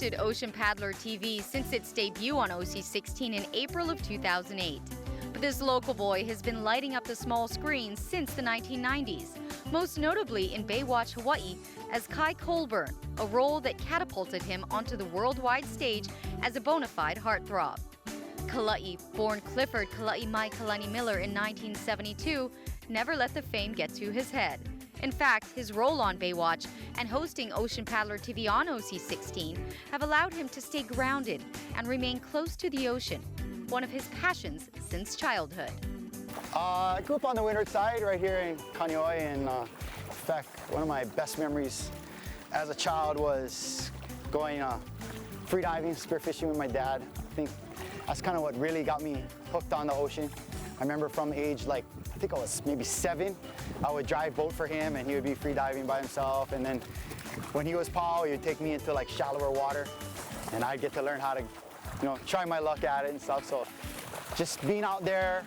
hosted Ocean Paddler TV since its debut on OC16 in April of 2008. But this local boy has been lighting up the small screen since the 1990s, most notably in Baywatch Hawaii as Kai Colburn, a role that catapulted him onto the worldwide stage as a bona fide heartthrob. Kala'i, born Clifford Kala'i Mai Kalani Miller in 1972, never let the fame get to his head. In fact, his role on Baywatch and hosting Ocean Paddler TV on OC16 have allowed him to stay grounded and remain close to the ocean, one of his passions since childhood. I grew up on the windward side right here in Kaneohe, and in fact, one of my best memories as a child was going free diving, spearfishing with my dad. I think that's kind of what really got me hooked on the ocean. I remember from age I think I was maybe 7, I would drive boat for him and he would be free diving by himself. And then when he was Paul, he would take me into shallower water and I'd get to learn how to, try my luck at it and stuff. So just being out there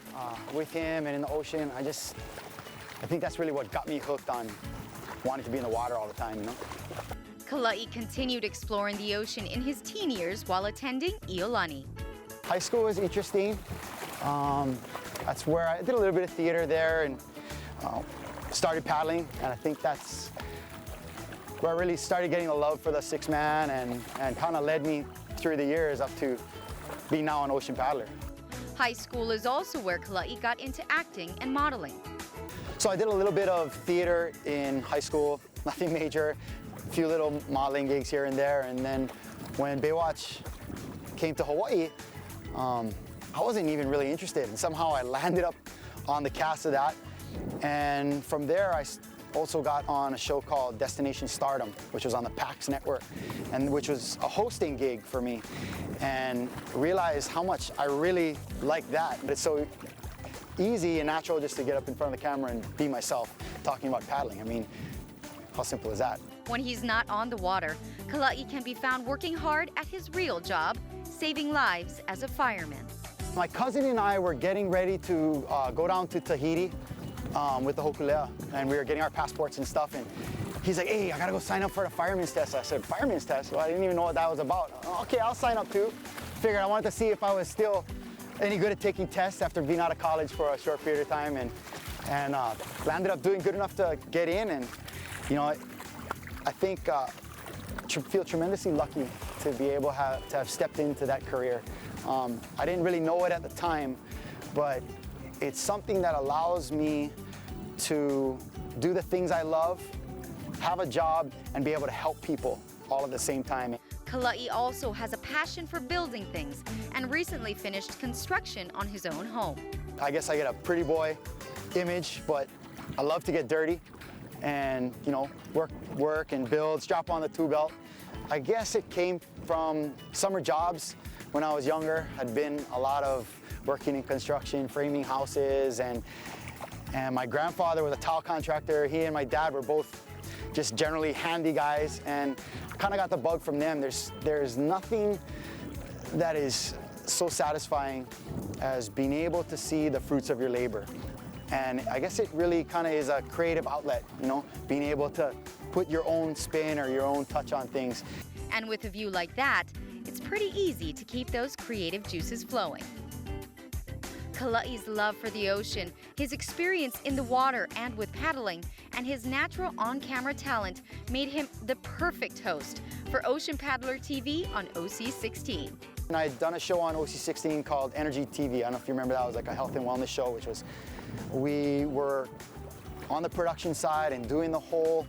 with him and in the ocean, I think that's really what got me hooked on wanting to be in the water all the time, Kala'i continued exploring the ocean in his teen years while attending Iolani. High school was interesting. That's where I did a little bit of theater there and started paddling, and I think that's where I really started getting a love for the six-man and kind of led me through the years up to being now an Ocean Paddler. High school is also where Kala'i got into acting and modeling. So I did a little bit of theater in high school, nothing major, a few little modeling gigs here and there, and then when Baywatch came to Hawaii, I wasn't even really interested, and somehow I landed up on the cast of that. And from there, I also got on a show called Destination Stardom, which was on the PAX network, and which was a hosting gig for me, and realized how much I really like that. But it's so easy and natural just to get up in front of the camera and be myself, talking about paddling. I mean, how simple is that? When he's not on the water, Kala'i can be found working hard at his real job, saving lives as a fireman. My cousin and I were getting ready to go down to Tahiti with the Hokulea, and we were getting our passports and stuff, and he's like, hey, I gotta go sign up for the fireman's test. I said, fireman's test? Well, I didn't even know what that was about. Okay, I'll sign up too. Figured I wanted to see if I was still any good at taking tests after being out of college for a short period of time, and landed up doing good enough to get in, and I think feel tremendously lucky to be able to have stepped into that career. I didn't really know it at the time, but it's something that allows me to do the things I love, have a job, and be able to help people all at the same time. Kala'i also has a passion for building things and recently finished construction on his own home. I guess I get a pretty boy image, but I love to get dirty and, work and build, strap on the tool belt. I guess it came from summer jobs when I was younger. Had been a lot of working in construction, framing houses, and my grandfather was a tile contractor. He and my dad were both just generally handy guys, and kind of got the bug from them. There's nothing that is so satisfying as being able to see the fruits of your labor. And I guess it really kind of is a creative outlet, being able to put your own spin or your own touch on things. And with a view like that, it's pretty easy to keep those creative juices flowing. Kala'i's love for the ocean, his experience in the water and with paddling, and his natural on-camera talent made him the perfect host for Ocean Paddler TV on OC16. And I had done a show on OC16 called Energy TV. I don't know if you remember that. It was like a health and wellness show, we were on the production side and doing the whole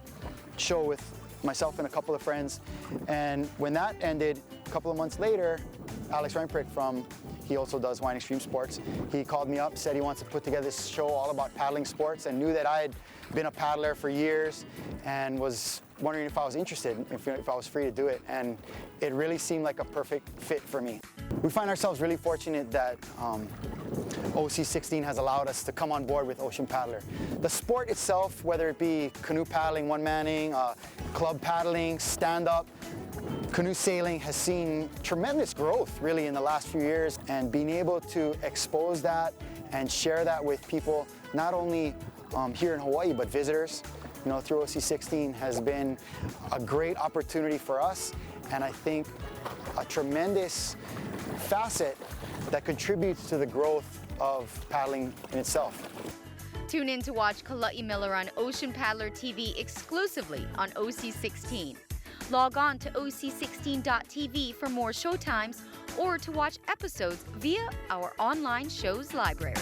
show with myself and a couple of friends. And when that ended, a couple of months later, Alex Reinprick he also does Wine Extreme Sports. He called me up, said he wants to put together this show all about paddling sports, and knew that I had been a paddler for years and was wondering if I was interested, if I was free to do it. And it really seemed like a perfect fit for me. We find ourselves really fortunate that OC16 has allowed us to come on board with Ocean Paddler. The sport itself, whether it be canoe paddling, one-manning, club paddling, stand-up, canoe sailing, has seen tremendous growth really in the last few years, and being able to expose that and share that with people, not only here in Hawaii, but visitors, through OC16 has been a great opportunity for us, and I think a tremendous facet that contributes to the growth of paddling in itself. Tune in to watch Kala'i Miller on Ocean Paddler TV exclusively on OC16. Log on to OC16.tv for more showtimes or to watch episodes via our online shows library.